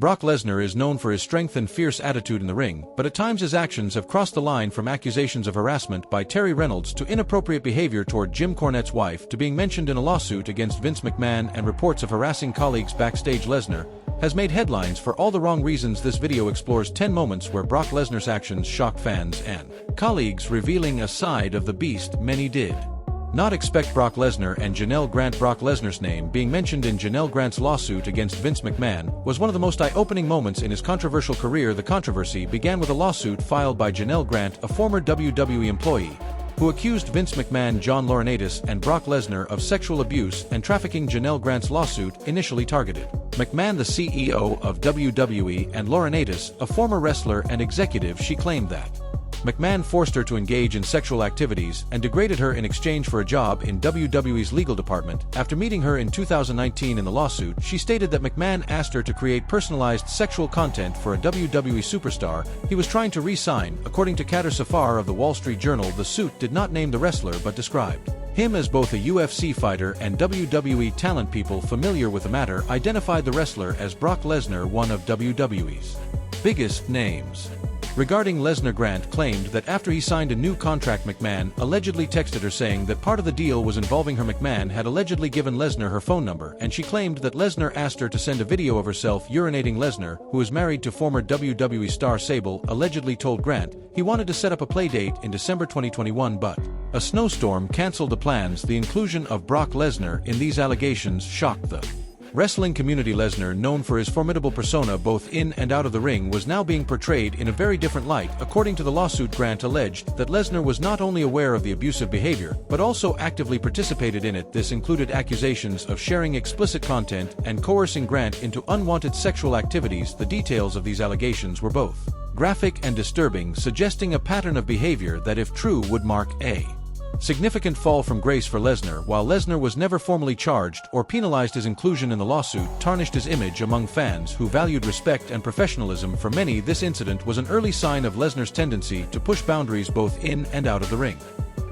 Brock Lesnar is known for his strength and fierce attitude in the ring, but at times his actions have crossed the line from accusations of harassment by Terry Reynolds to inappropriate behavior toward Jim Cornette's wife to being mentioned in a lawsuit against Vince McMahon and reports of harassing colleagues backstage. Lesnar has made headlines for all the wrong reasons. This video explores 10 moments where Brock Lesnar's actions shock fans and colleagues, revealing a side of the Beast many did not expect. Brock Lesnar and Janelle Grant. Brock Lesnar's name being mentioned in Janelle Grant's lawsuit against Vince McMahon was one of the most eye-opening moments in his controversial career. The controversy began with a lawsuit filed by Janelle Grant, a former WWE employee, who accused Vince McMahon, John Laurinaitis, and Brock Lesnar of sexual abuse and trafficking. Janelle Grant's lawsuit initially targeted McMahon, the CEO of WWE, and Laurinaitis, a former wrestler and executive. She claimed that McMahon forced her to engage in sexual activities and degraded her in exchange for a job in WWE's legal department. After meeting her in 2019 in the lawsuit, she stated that McMahon asked her to create personalized sexual content for a WWE superstar he was trying to re-sign. According to Kader Safar of the Wall Street Journal, the suit did not name the wrestler but described him as both a UFC fighter and WWE talent. People familiar with the matter identified the wrestler as Brock Lesnar, one of WWE's biggest names. Regarding Lesnar, Grant claimed that after he signed a new contract, McMahon allegedly texted her saying that part of the deal was involving her. McMahon had allegedly given Lesnar her phone number, and she claimed that Lesnar asked her to send a video of herself urinating. Lesnar, who is married to former WWE star Sable, allegedly told Grant he wanted to set up a play date in December 2021, but a snowstorm canceled the plans. The inclusion of Brock Lesnar in these allegations shocked the wrestling community. Lesnar, known for his formidable persona both in and out of the ring, was now being portrayed in a very different light. According to the lawsuit, Grant alleged that Lesnar was not only aware of the abusive behavior, but also actively participated in it. This included accusations of sharing explicit content and coercing Grant into unwanted sexual activities. The details of these allegations were both graphic and disturbing, suggesting a pattern of behavior that, if true, would mark a significant fall from grace for Lesnar. While Lesnar was never formally charged or penalized, his inclusion in the lawsuit tarnished his image among fans who valued respect and professionalism. For many, this incident was an early sign of Lesnar's tendency to push boundaries both in and out of the ring.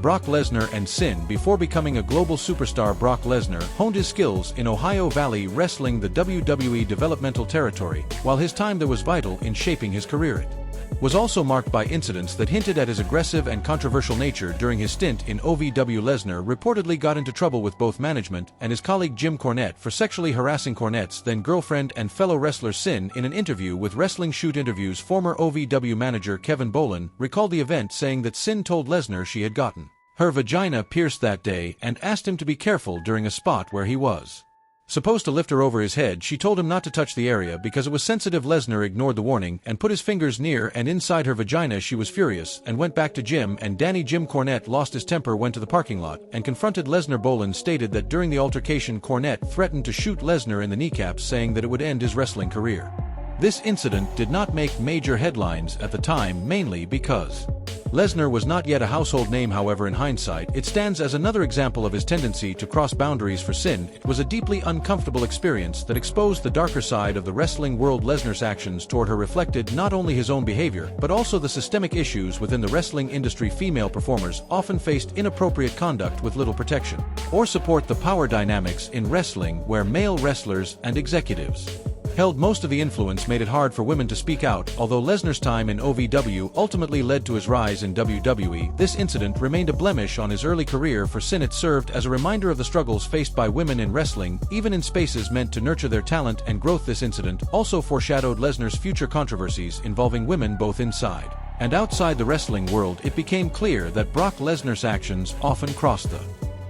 Brock Lesnar and Sin. Before becoming a global superstar, Brock Lesnar honed his skills in Ohio Valley wrestling, the WWE developmental territory. While his time there was vital in shaping his career, it was also marked by incidents that hinted at his aggressive and controversial nature. During his stint in OVW, Lesnar reportedly got into trouble with both management and his colleague Jim Cornette for sexually harassing Cornette's then-girlfriend and fellow wrestler Sin. In an interview with Wrestling Shoot Interviews, former OVW manager Kevin Bolin recalled the event, saying that Sin told Lesnar she had gotten her vagina pierced that day and asked him to be careful during a spot where he was supposed to lift her over his head. She told him not to touch the area because it was sensitive. Lesnar ignored the warning and put his fingers near and inside her vagina. She was furious and went back to Jim and Danny. Jim Cornette lost his temper, went to the parking lot, and confronted Lesnar. Bolin stated that during the altercation, Cornette threatened to shoot Lesnar in the kneecaps, saying that it would end his wrestling career. This incident did not make major headlines at the time, mainly because Lesnar was not yet a household name. However, in hindsight, it stands as another example of his tendency to cross boundaries. For Sin, it was a deeply uncomfortable experience that exposed the darker side of the wrestling world. Lesnar's actions toward her reflected not only his own behavior, but also the systemic issues within the wrestling industry. Female performers often faced inappropriate conduct with little protection or support. The power dynamics in wrestling, where male wrestlers and executives held most of the influence, made it hard for women to speak out. Although Lesnar's time in OVW ultimately led to his rise in WWE, this incident remained a blemish on his early career. For Sin, it served as a reminder of the struggles faced by women in wrestling, even in spaces meant to nurture their talent and growth. This incident also foreshadowed Lesnar's future controversies involving women both inside and outside the wrestling world. It became clear that Brock Lesnar's actions often crossed the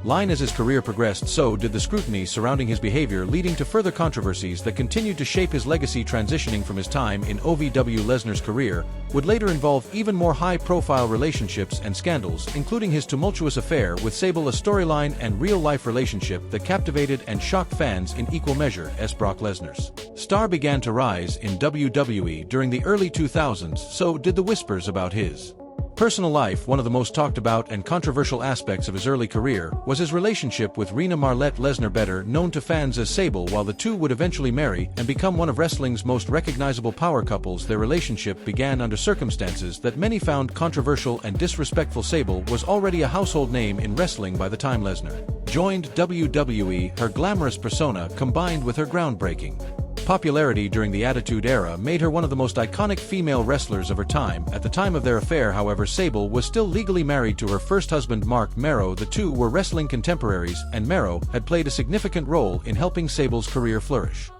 line. As his career progressed, so did the scrutiny surrounding his behavior, leading to further controversies that continued to shape his legacy. Transitioning from his time in OVW, Lesnar's career would later involve even more high-profile relationships and scandals, including his tumultuous affair with Sable, a storyline and real-life relationship that captivated and shocked fans in equal measure. As Brock Lesnar's star began to rise in WWE during the early 2000s, so did the whispers about his personal life. One of the most talked about and controversial aspects of his early career was his relationship with Rena Marlette Lesnar, better known to fans as Sable. While the two would eventually marry and become one of wrestling's most recognizable power couples, their relationship began under circumstances that many found controversial and disrespectful. Sable was already a household name in wrestling by the time Lesnar joined WWE. Her glamorous persona, combined with her groundbreaking popularity during the Attitude Era made her one of the most iconic female wrestlers of her time. At the time of their affair, however, Sable was still legally married to her first husband Mark Mero. The two were wrestling contemporaries, and Mero had played a significant role in helping Sable's career flourish.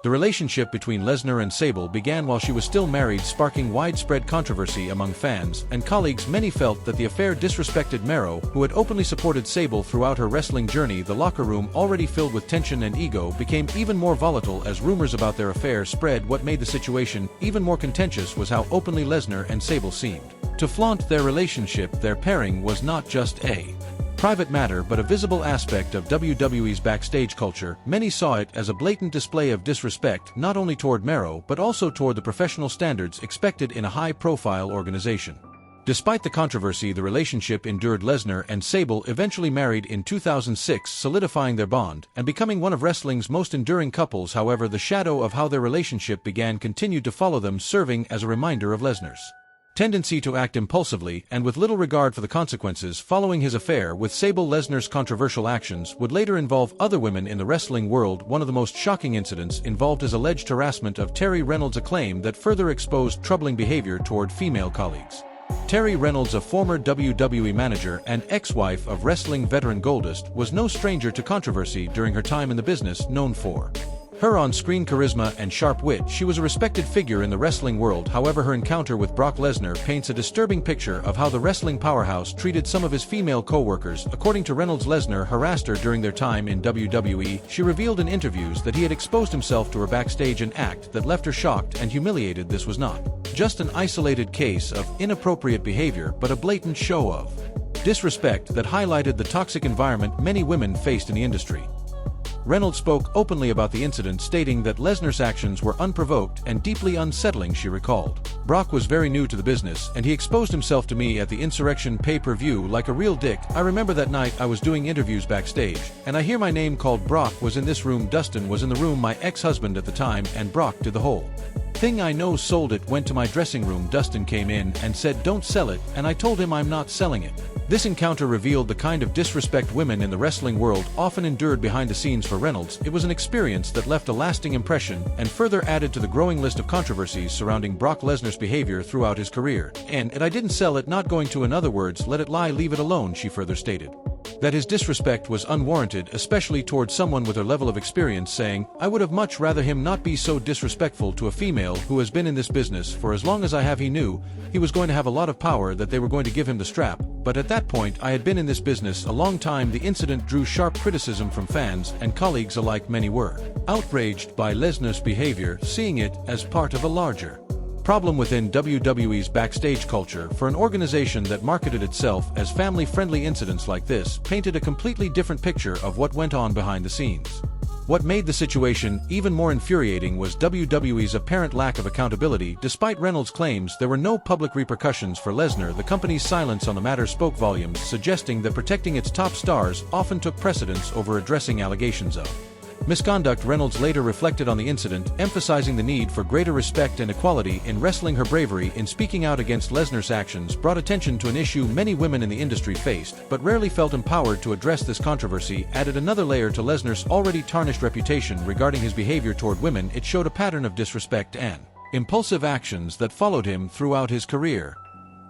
The relationship between Lesnar and Sable began while she was still married, sparking widespread controversy among fans and colleagues. Many felt that the affair disrespected Mero, who had openly supported Sable throughout her wrestling journey. The locker room, already filled with tension and ego, became even more volatile as rumors about their affair spread. What made the situation even more contentious was how openly Lesnar and Sable seemed to flaunt their relationship. Their pairing was not just a private matter but a visible aspect of WWE's backstage culture. Many saw it as a blatant display of disrespect not only toward Mero but also toward the professional standards expected in a high-profile organization. Despite the controversy, the relationship endured. Lesnar and Sable eventually married in 2006, solidifying their bond and becoming one of wrestling's most enduring couples. However, the shadow of how their relationship began continued to follow them, serving as a reminder of Lesnar's tendency to act impulsively and with little regard for the consequences. Following his affair with Sable, Lesnar's controversial actions would later involve other women in the wrestling world. One of the most shocking incidents involved his alleged harassment of Terri Reynolds, a claim that further exposed troubling behavior toward female colleagues. Terri Reynolds, a former WWE manager and ex-wife of wrestling veteran Goldust, was no stranger to controversy during her time in the business. Known for her on-screen charisma and sharp wit, she was a respected figure in the wrestling world. However, her encounter with Brock Lesnar paints a disturbing picture of how the wrestling powerhouse treated some of his female co-workers. According to Reynolds, Lesnar harassed her during their time in WWE. She revealed in interviews that he had exposed himself to her backstage, an act that left her shocked and humiliated. This was not just an isolated case of inappropriate behavior but a blatant show of disrespect that highlighted the toxic environment many women faced in the industry. Reynolds spoke openly about the incident, stating that Lesnar's actions were unprovoked and deeply unsettling. She recalled, "Brock was very new to the business and he exposed himself to me at the Insurrection pay-per-view like a real dick. I remember that night I was doing interviews backstage and I hear my name called. Brock was in this room, Dustin was in the room, my ex-husband at the time, and Brock did the whole thing. I know, sold it, went to my dressing room. Dustin came in and said don't sell it, and I told him I'm not selling it." This encounter revealed the kind of disrespect women in the wrestling world often endured behind the scenes. For Reynolds, it was an experience that left a lasting impression and further added to the growing list of controversies surrounding Brock Lesnar's behavior throughout his career. And I didn't sell it, not going to. In other words, let it lie, leave it alone. She further stated that his disrespect was unwarranted, especially towards someone with her level of experience, saying, "I would have much rather him not be so disrespectful to a female who has been in this business for as long as I have." He knew he was going to have a lot of power, that they were going to give him the strap, but at that point I had been in this business a long time. The incident drew sharp criticism from fans and colleagues alike. Many were outraged by Lesnar's behavior, seeing it as part of a larger problem within WWE's backstage culture. For an organization that marketed itself as family-friendly, incidents like this painted a completely different picture of what went on behind the scenes. What made the situation even more infuriating was WWE's apparent lack of accountability. Despite Reynolds' claims there were no public repercussions for Lesnar, the company's silence on the matter spoke volumes, suggesting that protecting its top stars often took precedence over addressing allegations of misconduct. Reynolds later reflected on the incident, emphasizing the need for greater respect and equality in wrestling. Her bravery in speaking out against Lesnar's actions brought attention to an issue many women in the industry faced, but rarely felt empowered to address. This controversy added another layer to Lesnar's already tarnished reputation regarding his behavior toward women. It showed a pattern of disrespect and impulsive actions that followed him throughout his career.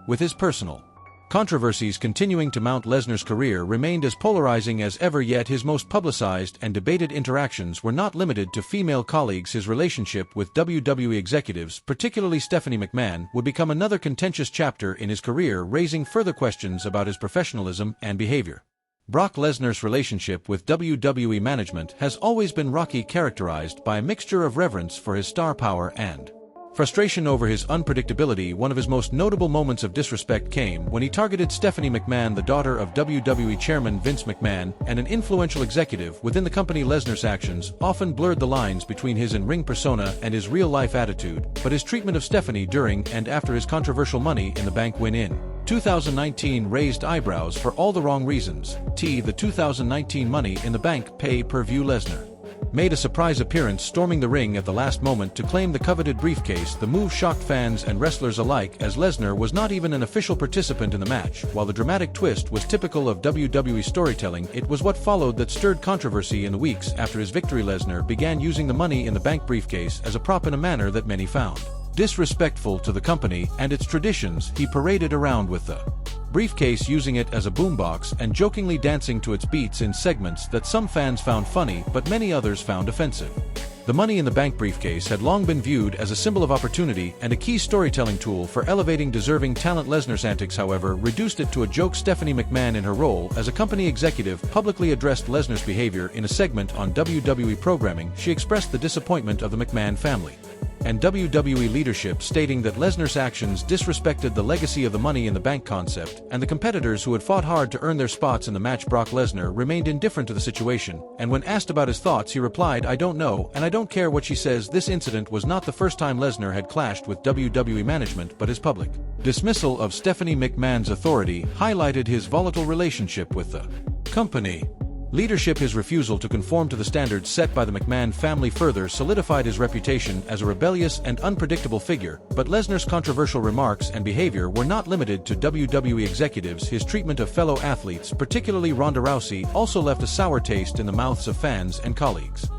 With his personal controversies continuing to mount, Lesnar's career remained as polarizing as ever, yet his most publicized and debated interactions were not limited to female colleagues. His relationship with WWE executives, particularly Stephanie McMahon, would become another contentious chapter in his career, raising further questions about his professionalism and behavior. Brock Lesnar's relationship with WWE management has always been rocky, characterized by a mixture of reverence for his star power and frustration over his unpredictability. One of his most notable moments of disrespect came when he targeted Stephanie McMahon, the daughter of WWE chairman Vince McMahon and an influential executive within the company. Lesnar's actions often blurred the lines between his in-ring persona and his real-life attitude, but his treatment of Stephanie during and after his controversial Money in the Bank win in 2019 raised eyebrows for all the wrong reasons. The 2019 Money in the Bank pay-per-view, Lesnar made a surprise appearance storming the ring at the last moment to claim the coveted briefcase. The move shocked fans and wrestlers alike, as Lesnar was not even an official participant in the match. While the dramatic twist was typical of WWE storytelling, it was what followed that stirred controversy in the weeks after his victory. Lesnar began using the Money in the Bank briefcase as a prop in a manner that many found disrespectful to the company and its traditions. He paraded around with the briefcase, using it as a boombox and jokingly dancing to its beats in segments that some fans found funny but many others found offensive. The Money in the Bank briefcase had long been viewed as a symbol of opportunity and a key storytelling tool for elevating deserving talent. Lesnar's antics, however, reduced it to a joke. Stephanie McMahon, in her role as a company executive, publicly addressed Lesnar's behavior in a segment on WWE programming. She expressed the disappointment of the McMahon family and WWE leadership, stating that Lesnar's actions disrespected the legacy of the Money in the Bank concept and the competitors who had fought hard to earn their spots in the match. Brock Lesnar remained indifferent to the situation, and when asked about his thoughts, he replied, "I don't know, and I don't care what she says." This incident was not the first time Lesnar had clashed with WWE management, but his public dismissal of Stephanie McMahon's authority highlighted his volatile relationship with the company leadership. His refusal to conform to the standards set by the McMahon family further solidified his reputation as a rebellious and unpredictable figure. But Lesnar's controversial remarks and behavior were not limited to WWE executives. His treatment of fellow athletes, particularly Ronda Rousey, also left a sour taste in the mouths of fans and colleagues.